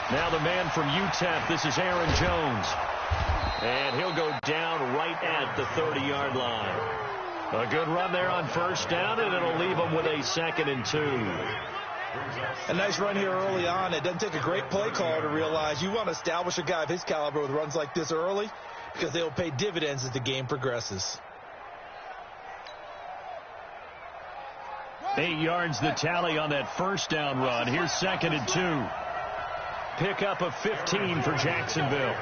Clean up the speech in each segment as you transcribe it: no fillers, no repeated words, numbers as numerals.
Now the man from UTEP, this is Aaron Jones. And he'll go down right at the 30-yard line. A good run there on first down, and it'll leave him with a 2nd and 2. A nice run here early on. It doesn't take a great play caller to realize you want to establish a guy of his caliber with runs like this early because they'll pay dividends as the game progresses. 8 yards the tally on that first down run. Here's 2nd and 2. Pickup of 15 for Jacksonville.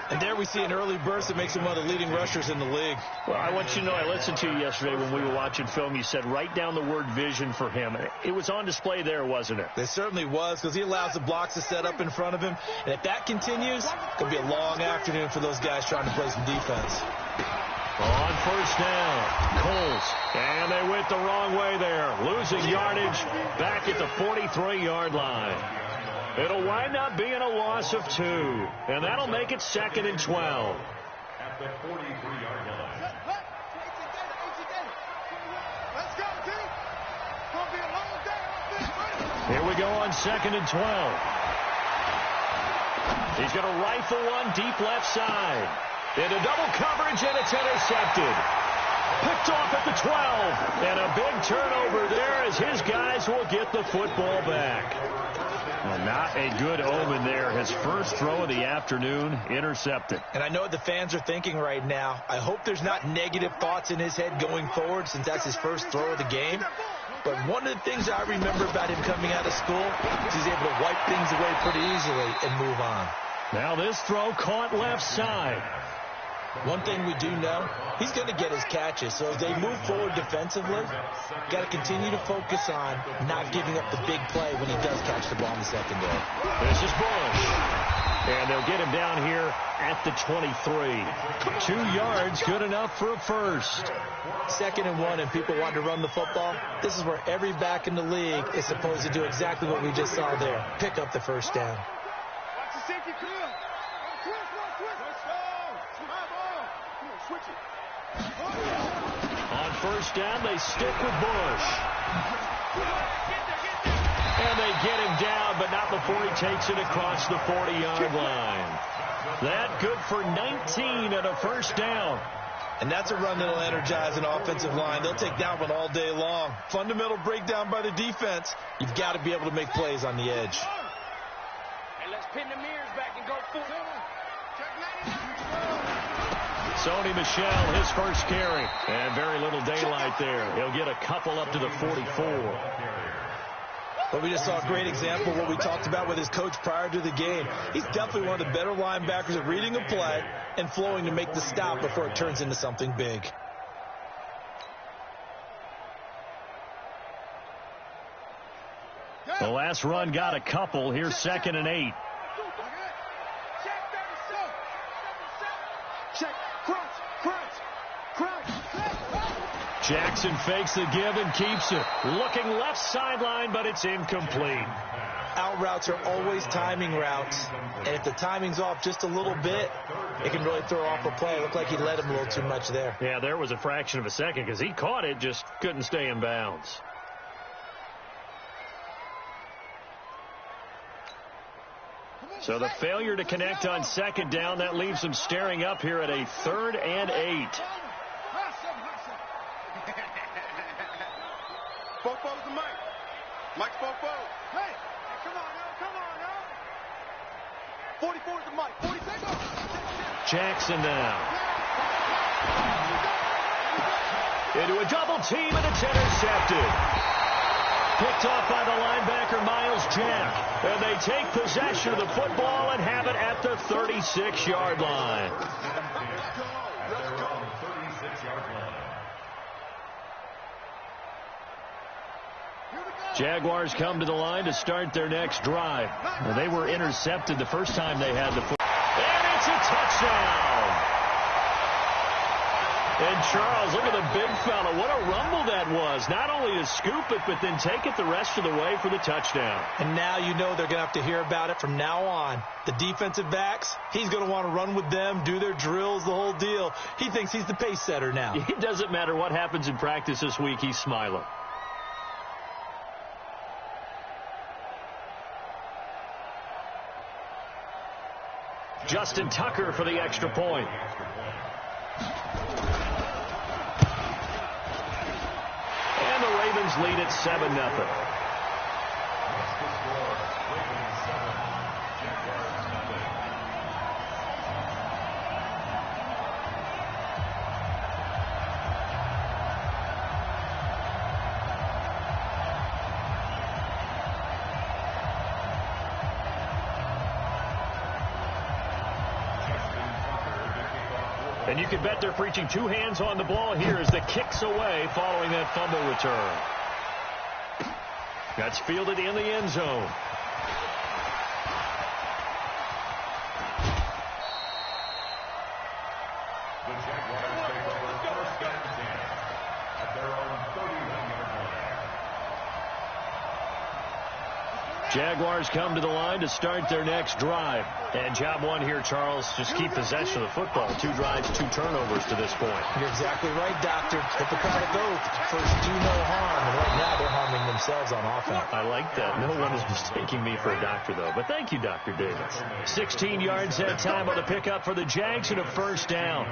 And there we see an early burst that makes him one of the leading rushers in the league. Well, I want you to know, I listened to you yesterday when we were watching film. You said write down the word vision for him. It was on display there, wasn't it? It certainly was, because he allows the blocks to set up in front of him. And if that continues, it could be a long afternoon for those guys trying to play some defense. On first down, Coles. And they went the wrong way there. Losing yardage back at the 43-yard line. It'll wind up being a loss of 2. And that'll make it 2nd and 12. At the 43-yard line. Let's go, T. Gonna be a long day on this. Here we go on 2nd and 12. He's going to rifle one deep left side. Into double coverage, and it's intercepted. Picked off at the 12. And a big turnover there as his guys will get the football back. Well, not a good omen there. His first throw of the afternoon intercepted. And I know what the fans are thinking right now. I hope there's not negative thoughts in his head going forward since that's his first throw of the game. But one of the things I remember about him coming out of school is he's able to wipe things away pretty easily and move on. Now this throw caught left side. One thing we do know, he's going to get his catches. So as they move forward defensively, got to continue to focus on not giving up the big play when he does catch the ball in the secondary. This is Bush. And they'll get him down here at the 23. 2 yards, good enough for a first. 2nd and 1, and people want to run the football. This is where every back in the league is supposed to do exactly what we just saw there. Pick up the first down. Watch the safety clear. On first down, they stick with Bush. And they get him down, but not before he takes it across the 40-yard line. That good for 19 and a first down. And that's a run that'll energize an offensive line. They'll take that one all day long. Fundamental breakdown by the defense. You've got to be able to make plays on the edge. And let's pin the mirrors back and go forward. Sony Michel, his first carry. And very little daylight there. He'll get a couple up to the 44. But we just saw a great example of what we talked about with his coach prior to the game. He's definitely one of the better linebackers at reading a play and flowing to make the stop before it turns into something big. The last run got a couple. Here's 2nd and 8. Jackson fakes the give and keeps it. Looking left sideline, but it's incomplete. Out routes are always timing routes. And if the timing's off just a little bit, it can really throw off a play. It looked like he led him a little too much there. Yeah, there was a fraction of a second because he caught it, just couldn't stay in bounds. So the failure to connect on 2nd down, that leaves him staring up here at a 3rd and 8. Fofo's the mic. Mike's Fofo. Hey, come on now. 44 is the mic. 46. Jackson now. Into a double team, and it's intercepted. Picked off by the linebacker, Miles Jack. And they take possession of the football and have it at the 36-yard line. Jaguars come to the line to start their next drive. Well, they were intercepted the first time they had the football. And it's a touchdown. And Charles, look at the big fella. What a rumble that was. Not only to scoop it, but then take it the rest of the way for the touchdown. And now you know they're going to have to hear about it from now on. The defensive backs, he's going to want to run with them, do their drills, the whole deal. He thinks he's the pace setter now. It doesn't matter what happens in practice this week. He's smiling. Justin Tucker for the extra point. And the Ravens lead at 7-0. And you can bet they're preaching two hands on the ball here as the kick's away following that fumble return. That's fielded in the end zone. The Jaguars take over first down and 10 at their own 31-yard line. Jaguars come to the line to start their next drive. And job one here, Charles, just keep possession of the football. 2 drives, 2 turnovers to this point. You're exactly right, Doctor. Hippocratic oath. First, do no harm. And right now, they're harming themselves on offense. I like that. No one is mistaking me for a doctor, though. But thank you, Dr. Davis. 16 yards that time on the pickup for the Jags and a first down.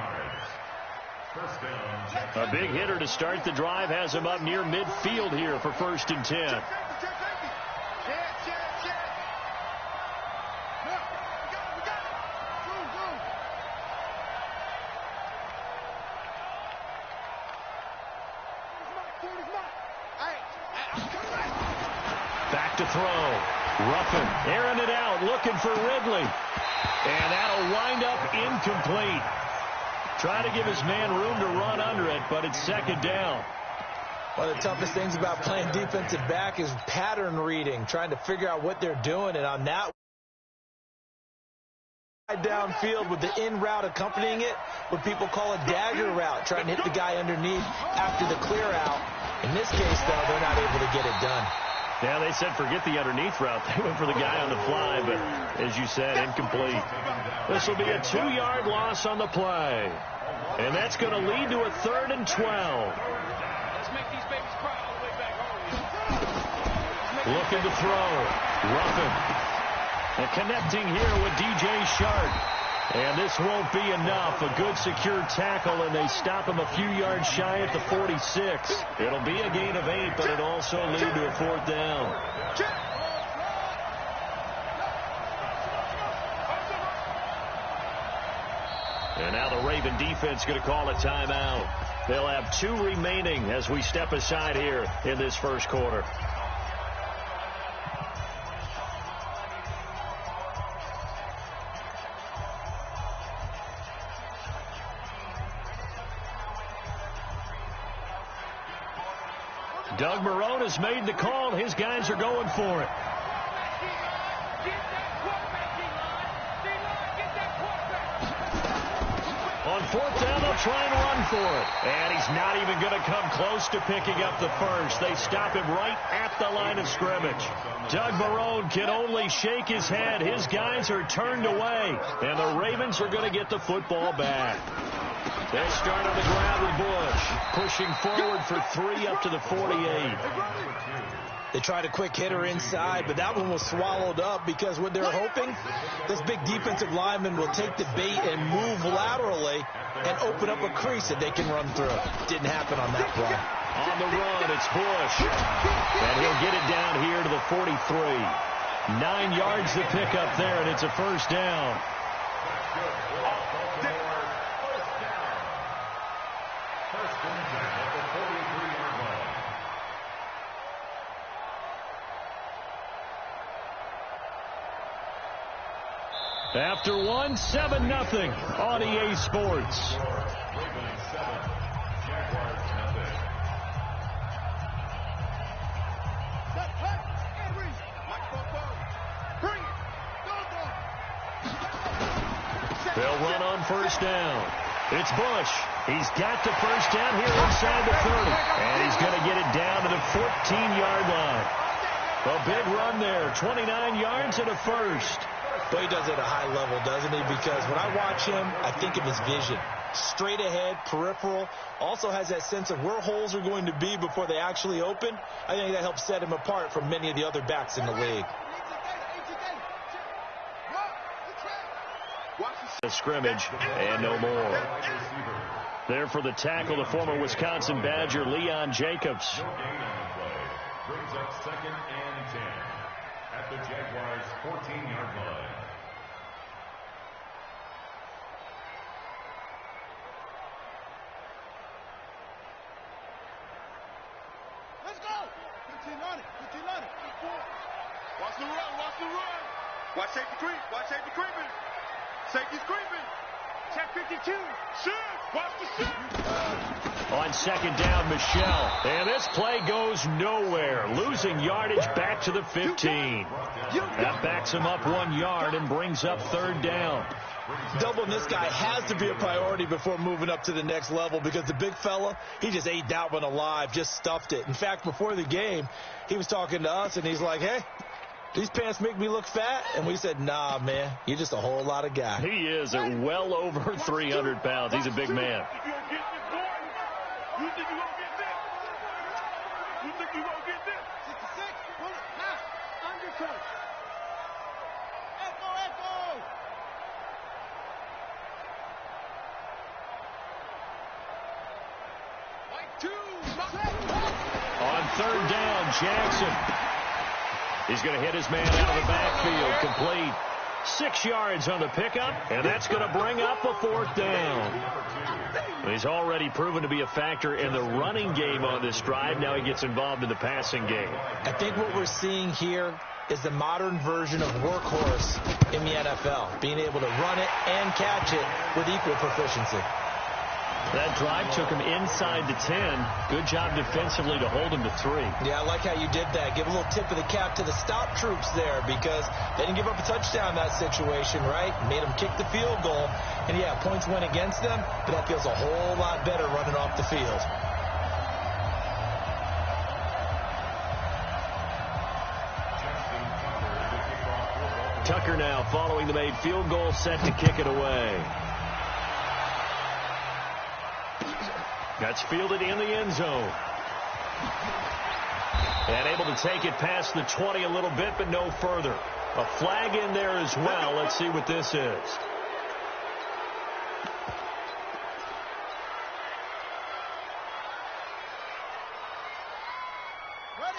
A big hitter to start the drive has him up near midfield here for 1st and 10. Back to throw. Ruffin airing it out, looking for Ridley. And that'll wind up incomplete. Try to give his man room to run under it, but it's 2nd down. One of the toughest things about playing defensive back is pattern reading, trying to figure out what they're doing. And on that downfield with the in route accompanying it, what people call a dagger route, trying to hit the guy underneath after the clear out. In this case, though, they're not able to get it done. Yeah, they said forget the underneath route. They went for the guy on the fly, but as you said, incomplete. This will be a 2-yard loss on the play. And that's going to lead to a 3rd and 12. Let's make these babies cry all the way back home. Looking to throw. Ruffin. And connecting here with DJ Shark. And this won't be enough. A good secure tackle, and they stop him a few yards shy at the 46. It'll be a gain of 8, but it'll also lead to a 4th down. And now the Raven defense going to call a timeout. They'll have 2 remaining as we step aside here in this first quarter. Doug Marrone has made the call. His guys are going for it. On 4th down, they'll try and run for it. And he's not even going to come close to picking up the first. They stop him right at the line of scrimmage. Doug Marrone can only shake his head. His guys are turned away. And the Ravens are going to get the football back. They start on the ground with Bush, pushing forward for 3 up to the 48. They tried a quick hitter inside, but that one was swallowed up because what they're hoping, this big defensive lineman will take the bait and move laterally and open up a crease that they can run through. Didn't happen on that play. On the run, it's Bush. And he'll get it down here to the 43. 9 yards to pick up there, and it's a first down. After 1, 7-0 on EA Sports. They'll run on first down. It's Bush. He's got the first down here inside the 30. And he's going to get it down to the 14-yard line. A big run there. 29 yards and a first. But he does it at a high level, doesn't he? Because when I watch him, I think of his vision. Straight ahead, peripheral. Also has that sense of where holes are going to be before they actually open. I think that helps set him apart from many of the other backs in the league. A scrimmage and no more. There for the tackle, the former Wisconsin Badger, Leon Jacobs. Brings up 2nd and 10 at the Jaguars' 14-yard line. Let's go. 15 on it. 15 on it. Watch the run. Watch the run. Watch safety creep. Watch safety creeping. Safety's creeping. Check 52. Shoot. Watch the shoot. On 2nd down, Michelle. And this play goes nowhere. Losing yardage back to the 15. That backs him up 1 yard and brings up 3rd down. Doubling this guy has to be a priority before moving up to the next level because the big fella, he just ate that one alive, just stuffed it. In fact, before the game, he was talking to us, and he's like, hey, these pants make me look fat? And we said, nah, man, you're just a whole lot of guy. He is at well over 300 pounds. He's a big man. You think you're going to get this? You think you're going to get this? 66, pull it, now, undercut. Echo, echo. White 2. On 3rd down, Jackson. He's going to hit his man out of the backfield, complete. 6 yards on the pickup, and that's going to bring up a 4th down. He's already proven to be a factor in the running game on this drive. Now he gets involved in the passing game. I think what we're seeing here is the modern version of workhorse in the NFL, being able to run it and catch it with equal proficiency. That drive took him inside the 10. Good job defensively to hold him to 3. Yeah, I like how you did that. Give a little tip of the cap to the stop troops there because they didn't give up a touchdown in that situation, right? Made them kick the field goal. And, yeah, points went against them, but that feels a whole lot better running off the field. Tucker now following the made field goal, set to kick it away. That's fielded in the end zone. And able to take it past the 20 a little bit, but no further. A flag in there as well. Let's see what this is.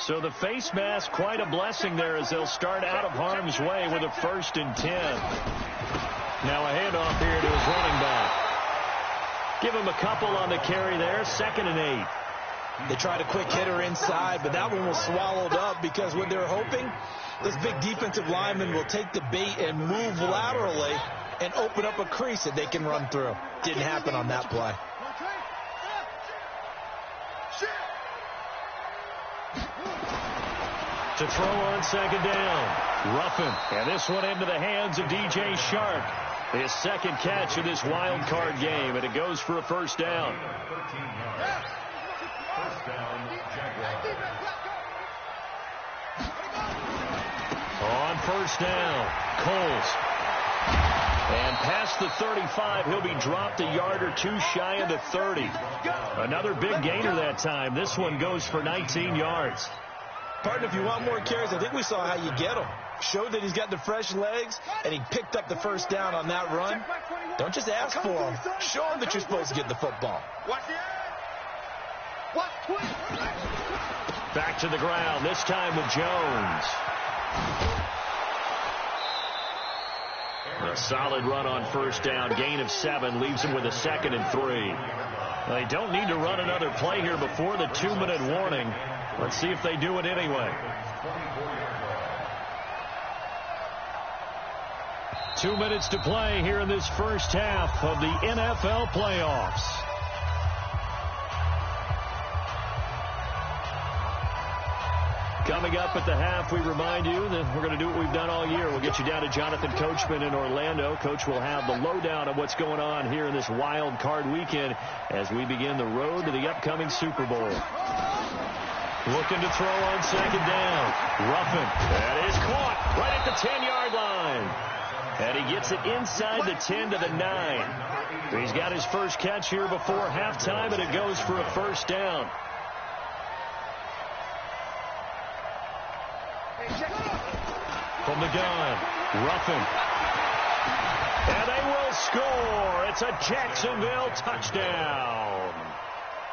So the face mask, quite a blessing there as they'll start out of harm's way with a 1st and 10. Now a handoff here to his running back. Give him a couple on the carry there. 2nd and 8. They tried a quick hitter inside, but that one was swallowed up because what they're hoping, this big defensive lineman will take the bait and move laterally and open up a crease that they can run through. Didn't happen on that play. To throw on 2nd down. Ruffin. And this one into the hands of DJ Shark. His 2nd catch of this wild card game, and it goes for a 1st down. 13 yards. 1st down, Jaguars. On 1st down, Coles. And past the 35, he'll be dropped a yard or 2 shy of the 30. Another big gainer that time. This one goes for 19 yards. Partner, if you want more carries, I think we saw how you get him. Showed that he's got the fresh legs, and he picked up the 1st down on that run. Don't just ask for him. Show him that you're supposed to get the football. Back to the ground, this time with Jones. A solid run on 1st down, gain of 7, leaves him with a 2nd and 3. They don't need to run another play here before the 2-minute warning. Let's see if they do it anyway. 2 minutes to play here in this first half of the NFL playoffs. Coming Coming up at the half, we remind you that we're going to do what we've done all year. We'll get you down to Jonathan Coachman in Orlando. Coach will have the lowdown of what's going on here in this wild card weekend as we begin the road to the upcoming Super Bowl. Looking to throw on second down. Ruffin. That is caught right at the 10-yard line. And he gets it inside the 10 to the 9. He's got his first catch here before halftime, and it goes for a first down. From the gun, Ruffin. And they will score. It's a Jacksonville touchdown.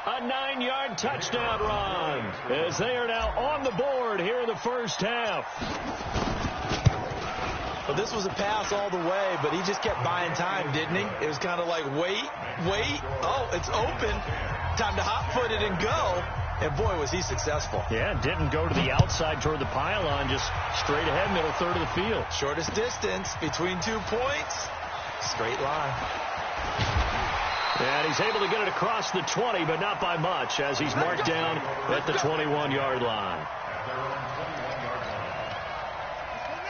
A 9-yard touchdown run as they are now on the board here in the first half. Well, this was a pass all the way, but he just kept buying time, didn't he? It was kind of like, wait. Oh, it's open. Time to hot-foot it and go. And, boy, was he successful. Yeah, didn't go to the outside toward the pylon, just straight ahead, middle third of the field. Shortest distance between 2 points. Straight line. And he's able to get it across the 20, but not by much, as he's marked down at the 21-yard line.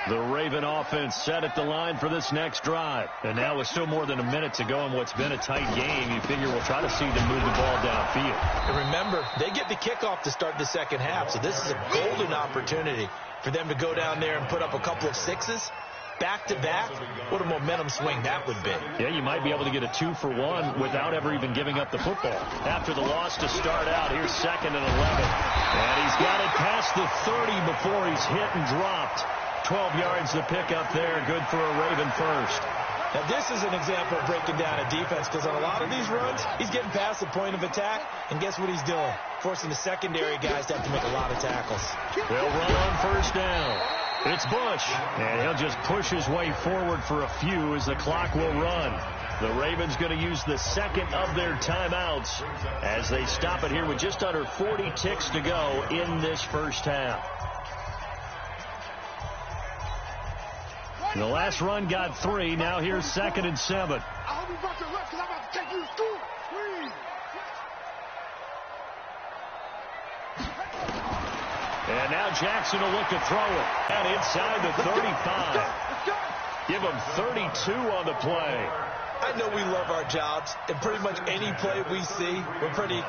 The Raven offense set at the line for this next drive. And now with still more than a minute to go in what's been a tight game, you figure we'll try to see them move the ball downfield. And remember, they get the kickoff to start the second half, so this is a golden opportunity for them to go down there and put up a couple of sixes. Back-to-back, what a momentum swing that would be. Yeah, you might be able to get a 2-for-1 without ever even giving up the football. After the loss to start out, here's 2nd and 11. And he's got it past the 30 before he's hit and dropped. 12 yards to pick up there. Good for a Raven first. Now, this is an example of breaking down a defense because on a lot of these runs, he's getting past the point of attack, and guess what he's doing? Forcing the secondary guys to have to make a lot of tackles. They'll run on first down. It's Bush, and he'll just push his way forward for a few as the clock will run. The Ravens going to use the second of their timeouts as they stop it here with just under 40 ticks to go in this first half. The last run got 3. Now here's 2nd and 7. I hope you brought your lunch because I'm about to take you to school. Please. And now Jackson will look to throw it. And inside the 35. Give him 32 on the play. I know we love our jobs, and pretty much any play we see, we're pretty,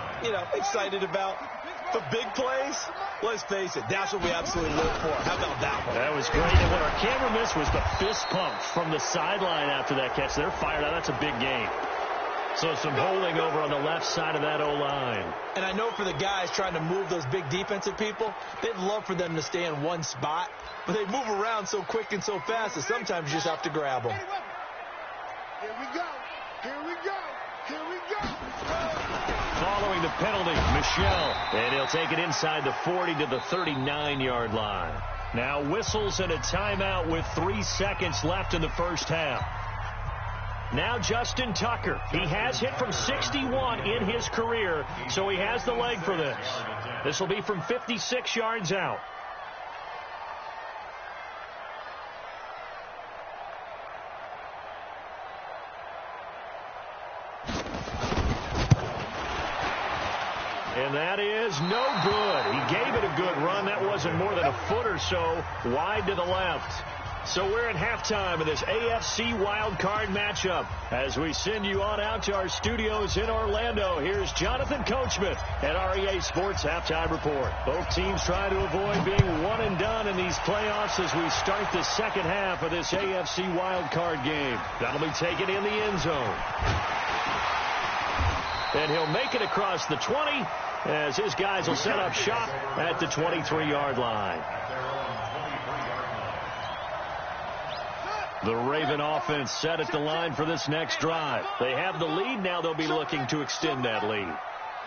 excited about. The big plays, let's face it, that's what we absolutely live for. How about that one? That was great. And what our camera missed was the fist pump from the sideline after that catch. They're fired out. That's a big game. So some holding over on the left side of that O-line. And I know for the guys trying to move those big defensive people, they'd love for them to stay in one spot. But they move around so quick and so fast that sometimes you just have to grab them. Here we go. Here we go. Here we go. Following the penalty, Michelle. And he'll take it inside the 40 to the 39-yard line. Now whistles and a timeout with 3 seconds left in the first half. Now Justin Tucker. He has hit from 61 in his career, so he has the leg for this. This will be from 56 yards out. And that is no good. He gave it a good run. That wasn't more than a foot or so wide to the left. So we're at halftime of this AFC wildcard matchup. As we send you on out to our studios in Orlando, here's Jonathan Coachman at REA Sports Halftime Report. Both teams try to avoid being one and done in these playoffs as we start the second half of this AFC wildcard game. That'll be taken in the end zone. And he'll make it across the 20 as his guys will set up shop at the 23-yard line. The Raven offense set at the line for this next drive. They have the lead. Now they'll be looking to extend that lead.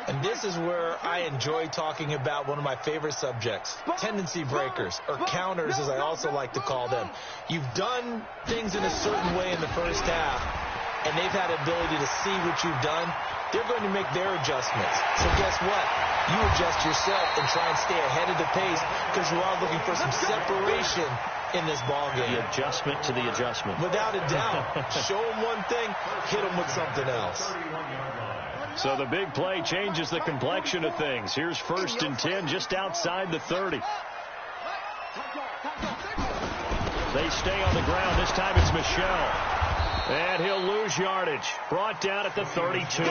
And this is where I enjoy talking about one of my favorite subjects, tendency breakers, or counters as I also like to call them. You've done things in a certain way in the first half, and they've had the ability to see what you've done. They're going to make their adjustments. So guess what? You adjust yourself and try and stay ahead of the pace because you are looking for some separation in this ball game. The adjustment to the adjustment. Without a doubt. Show them one thing, hit them with something else. So the big play changes the complexion of things. Here's 1st and 10 just outside the 30. They stay on the ground. This time it's Michel. And he'll lose yardage. Brought down at the 32.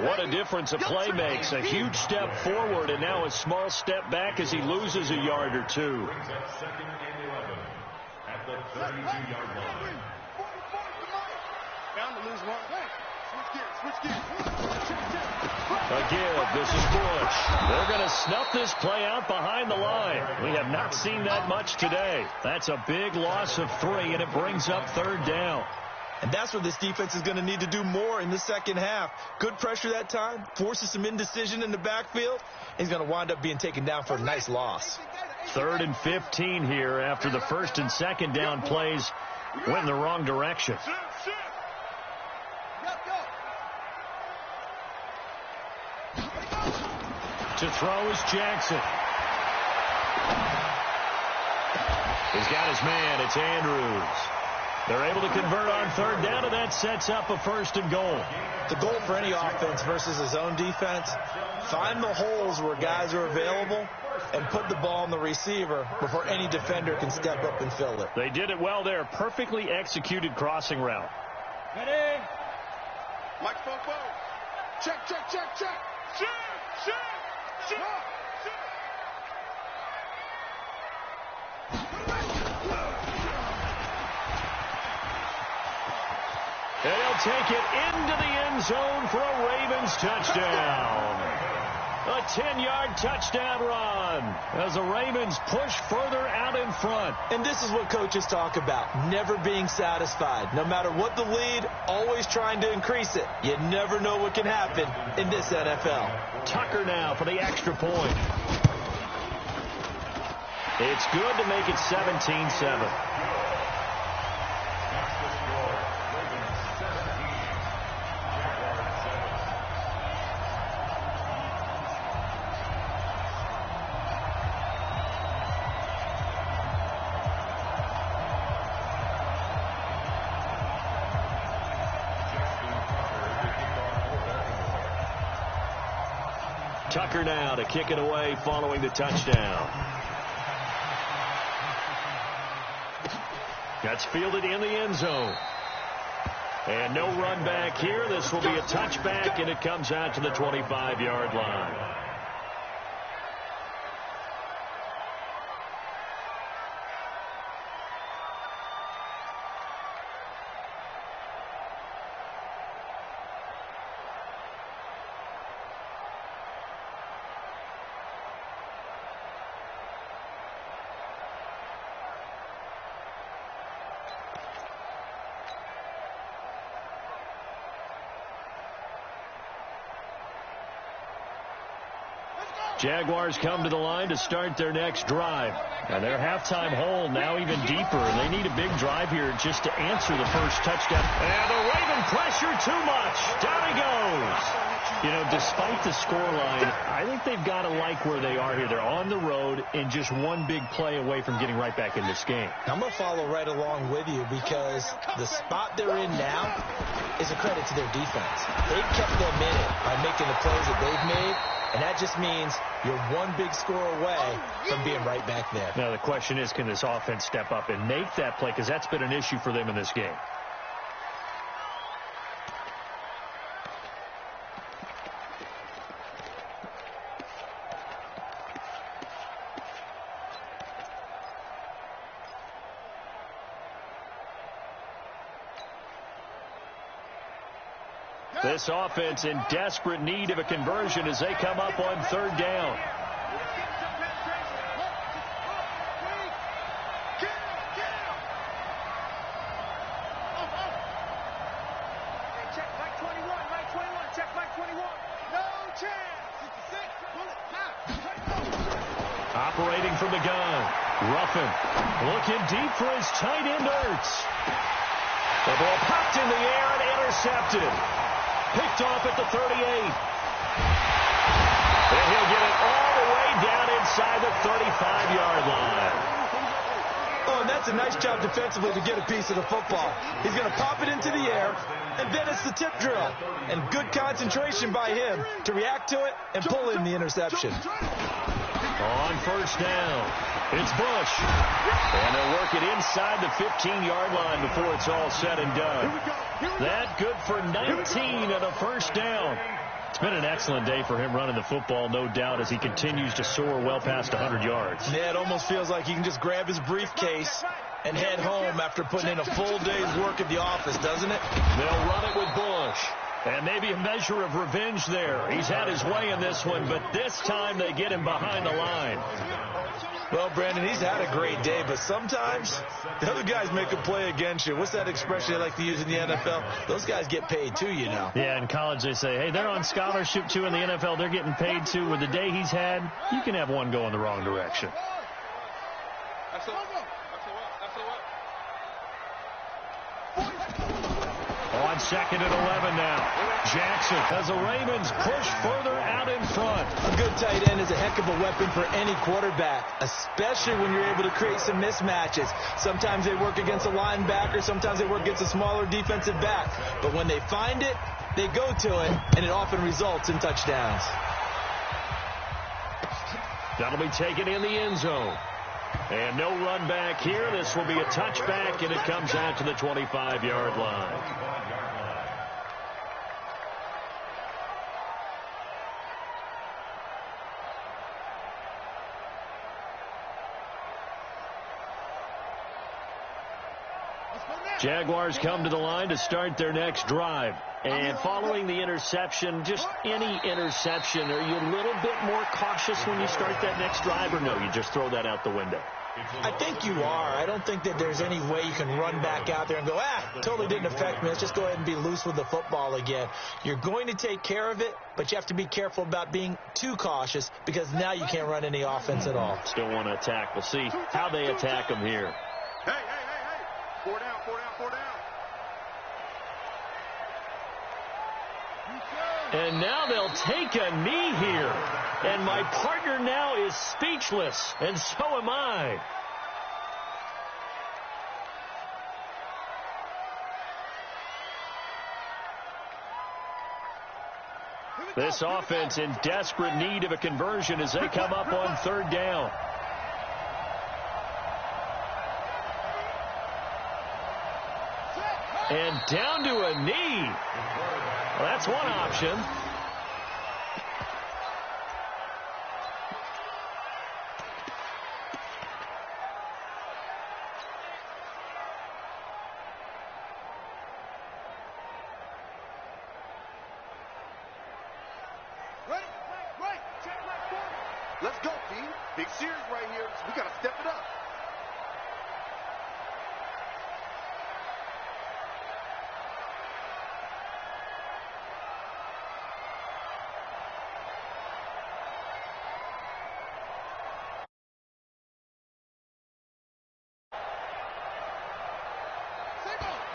What a difference a play makes. A huge step forward and now a small step back as he loses a yard or two. Brings up 2nd and 11 at the 32-yard line. Down to lose one. Switch gears. Again, this is Bush. They're going to snuff this play out behind the line. We have not seen that much today. That's a big loss of 3, and it brings up 3rd down. And that's where this defense is going to need to do more in the second half. Good pressure that time, forces some indecision in the backfield. He's going to wind up being taken down for a nice loss. 3rd and 15 here after the 1st and 2nd down plays went in the wrong direction. To throw is Jackson. He's got his man. It's Andrews. They're able to convert on 3rd down, and that sets up a 1st and goal. The goal for any offense versus his own defense, find the holes where guys are available and put the ball on the receiver before any defender can step up and fill it. They did it well there. Perfectly executed crossing route. Ready? Microphone forward. Check. And he'll take it into the end zone for a Ravens touchdown. A 10-yard touchdown run as the Ravens push further out in front. And this is what coaches talk about, never being satisfied. No matter what the lead, always trying to increase it. You never know what can happen in this NFL. Tucker now for the extra point. It's good to make it 17-7. Tucker now to kick it away following the touchdown. That's fielded in the end zone. And no run back here. This will be a touchback, and it comes out to the 25-yard line. Jaguars come to the line to start their next drive. And their halftime hole now even deeper. And they need a big drive here just to answer the first touchdown. And the Raven pressure too much. Down he goes. You know, despite the scoreline, I think they've got to like where they are here. They're on the road and just one big play away from getting right back in this game. I'm going to follow right along with you because the spot they're in now is a credit to their defense. They've kept them in it by making the plays that they've made. And that just means you're one big score away from being right back there. Now, the question is, can this offense step up and make that play? Because that's been an issue for them in this game. This offense in desperate need of a conversion as they come up on 3rd down. Check Mike 21. Check Mike 21. No chance. 66. Bullet. Operating from the gun. Ruffin looking deep for his tight end Ertz. The ball popped in the air and intercepted. Picked off at the 38. And he'll get it all the way down inside the 35-yard line. Oh, and that's a nice job defensively to get a piece of the football. He's going to pop it into the air, and then it's the tip drill. And good concentration by him to react to it and pull in the interception. On 1st down. It's Bush. And they'll work it inside the 15-yard line before it's all said and done. That good for 19 and a first down. It's been an excellent day for him running the football, no doubt, as he continues to soar well past 100 yards. Yeah, it almost feels like he can just grab his briefcase and head home after putting in a full day's work at the office, doesn't it? They'll run it with Bush. And maybe a measure of revenge there. He's had his way in this one, but this time they get him behind the line. Well, Brandon, he's had a great day, but sometimes the other guys make a play against you. What's that expression they like to use in the NFL? Those guys get paid too, you know. Yeah, in college they say, hey, they're on scholarship too. In the NFL, they're getting paid too. With the day he's had, you can have one go in the wrong direction. On 2nd and 11 now. Jackson as the Ravens push further out in front. A good tight end is a heck of a weapon for any quarterback, especially when you're able to create some mismatches. Sometimes they work against a linebacker. Sometimes they work against a smaller defensive back. But when they find it, they go to it, and it often results in touchdowns. That'll be taken in the end zone. And no run back here. This will be a touchback, and it comes out to the 25-yard line. Jaguars come to the line to start their next drive. And following the interception, just any interception, are you a little bit more cautious when you start that next drive, or no, you just throw that out the window? I think you are. I don't think that there's any way you can run back out there and go, totally didn't affect me. Let's just go ahead and be loose with the football again. You're going to take care of it, but you have to be careful about being too cautious because now you can't run any offense at all. Still want to attack. We'll see how they attack them here. Hey. 4 down. And now they'll take a knee here. And my partner now is speechless, and so am I. This offense in desperate need of a conversion as they come up on 3rd down. And down to a knee. Well, that's one option. Right. Let's go, P. Big series right here. We got to step it up.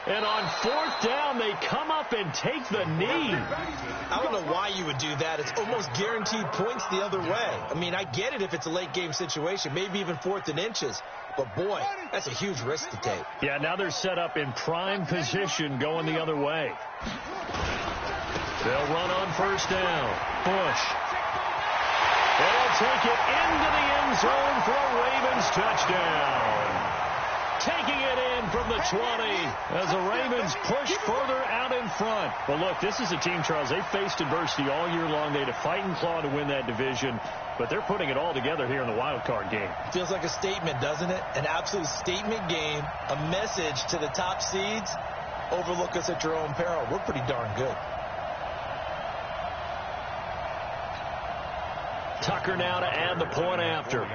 And on 4th down, they come up and take the knee. I don't know why you would do that. It's almost guaranteed points the other way. I mean, I get it if it's a late game situation, maybe even 4th and inches. But, boy, that's a huge risk to take. Yeah, now they're set up in prime position going the other way. They'll run on 1st down. Bush. They'll take it into the end zone for a Ravens touchdown. Taking it in from the 20 as the Ravens push further out in front. Well, look, this is a team, Charles, they faced adversity all year long. They had to fight and claw to win that division, but they're putting it all together here in the wild card game. Feels like a statement, doesn't it? An absolute statement game, a message to the top seeds. Overlook us at your own peril. We're pretty darn good. Tucker now to add the point after.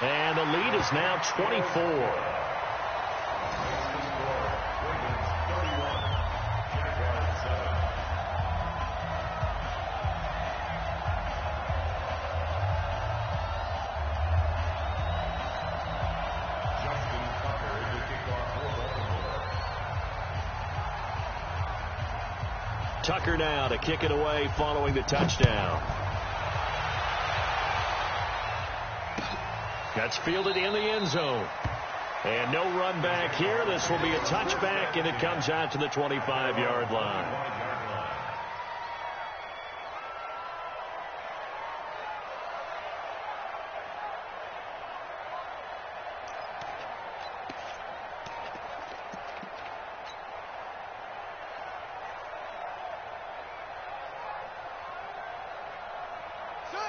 And the lead is now 24. Tucker now to kick it away following the touchdown. That's fielded in the end zone. And no run back here. This will be a touchback, and it comes out to the 25-yard line.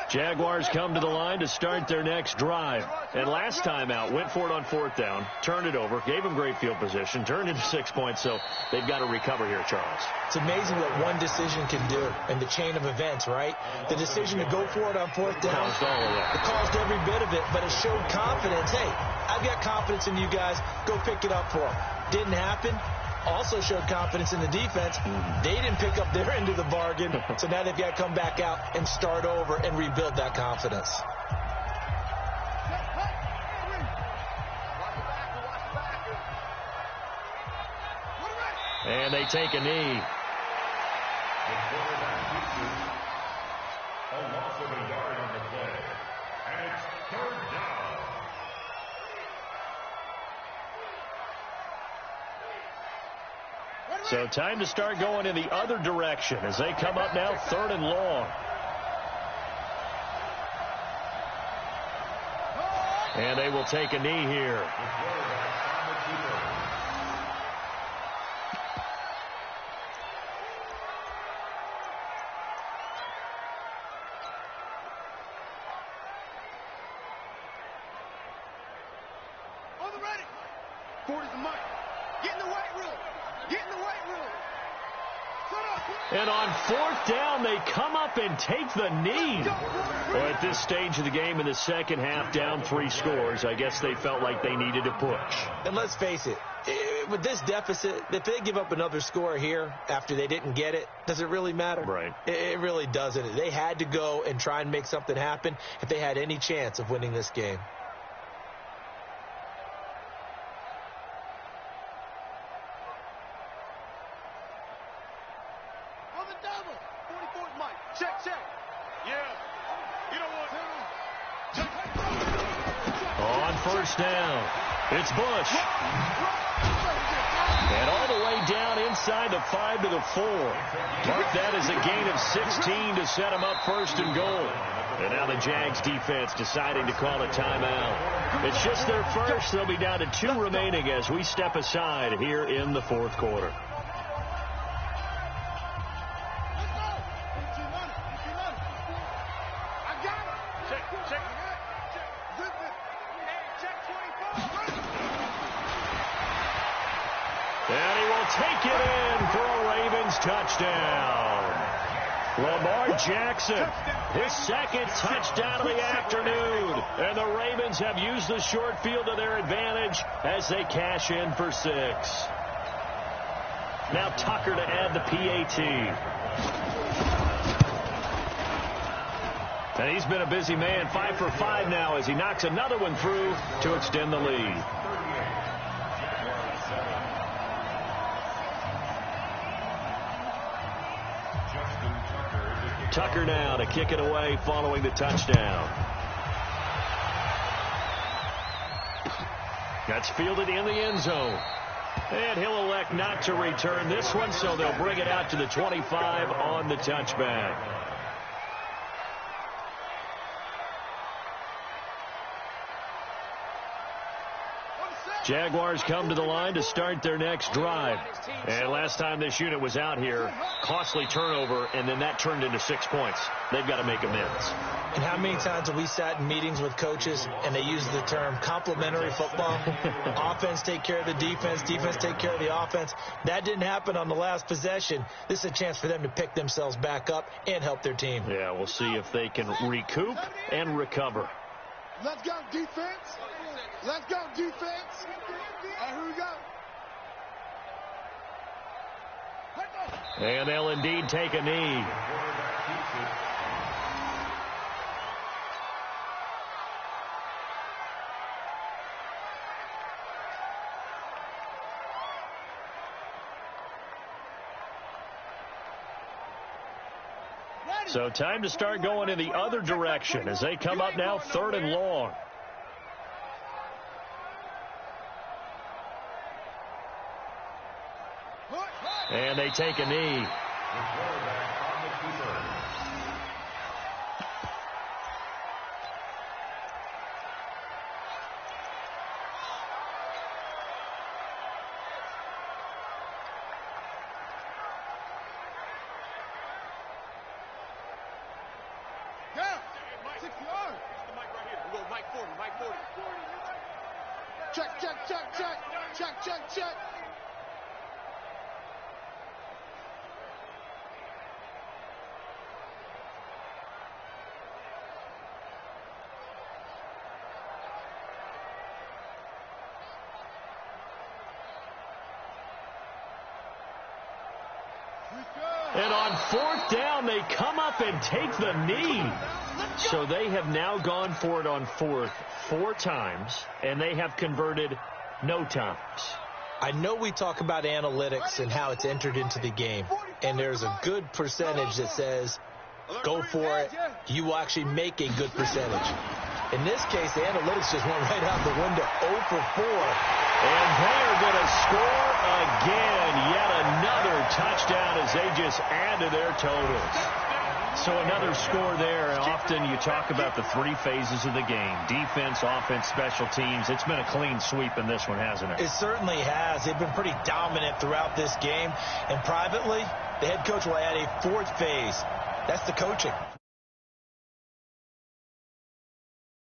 Jaguars come to the line to start their next drive. And last time out, went for it on 4th down, turned it over, gave them great field position, turned into 6 points, so they've got to recover here, Charles. It's amazing what one decision can do in the chain of events, right? The decision to go for it on 4th down. Caused all of that. It caused every bit of it, but it showed confidence. Hey, I've got confidence in you guys. Go pick it up for them. Didn't happen. Also showed confidence in the defense. They didn't pick up their end of the bargain, so now they've got to come back out and start over and rebuild that confidence. And they take a knee. A loss of a yard on the play. And it's 3rd down. So time to start going in the other direction as they come up now 3rd and long. And they will take a knee here. On the ready. 40's the mic. Get in the weight room. Get in the weight room. And on 4th down, they come up and take the knee. Well, at this stage of the game in the second half, down 3 scores, I guess they felt like they needed to push. And let's face it, with this deficit, if they give up another score here after they didn't get it, does it really matter? Right. It really doesn't. They had to go and try and make something happen if they had any chance of winning this game. On 1st down, it's Bush. And all the way down inside the 5 to the 4. Mark that as a gain of 16 to set them up 1st and goal. And now the Jags defense deciding to call a timeout. It's just their first. They'll be down to 2 remaining as we step aside here in the 4th quarter. And he will take it in for a Ravens touchdown. Lamar Jackson, his 2nd touchdown of the afternoon. And the Ravens have used the short field to their advantage as they cash in for 6. Now Tucker to add the PAT. And he's been a busy man, 5 for 5 now as he knocks another one through to extend the lead. Tucker now to kick it away following the touchdown. That's fielded in the end zone. And he'll elect not to return this one, so they'll bring it out to the 25 on the touchback. Jaguars come to the line to start their next drive. And last time this unit was out here, costly turnover, and then that turned into 6 points. They've got to make amends. And how many times have we sat in meetings with coaches and they use the term complementary football? Offense take care of the defense, defense take care of the offense. That didn't happen on the last possession. This is a chance for them to pick themselves back up and help their team. Yeah, we'll see if they can recoup and recover. Let's go, defense. Let's go, defense. All right, here we go. And they'll indeed take a knee. So time to start going in the other direction as they come up now 3rd and long. And they take a knee. Mike 40, Mike 40. Check, check, check, check. Check, check, check. And on 4th down, they come up and take the knee. So they have now gone for it on 4th 4 times, and they have converted no times. I know we talk about analytics and how it's entered into the game, and there's a good percentage that says, go for it, you will actually make a good percentage. In this case, the analytics just went right out the window, 0 for 4. And they're going to score again, yet another touchdown as they just add to their totals. So another score there, and often you talk about the 3 phases of the game, defense, offense, special teams. It's been a clean sweep in this one, hasn't it? It certainly has. They've been pretty dominant throughout this game, and privately, the head coach will add a 4th phase. That's the coaching.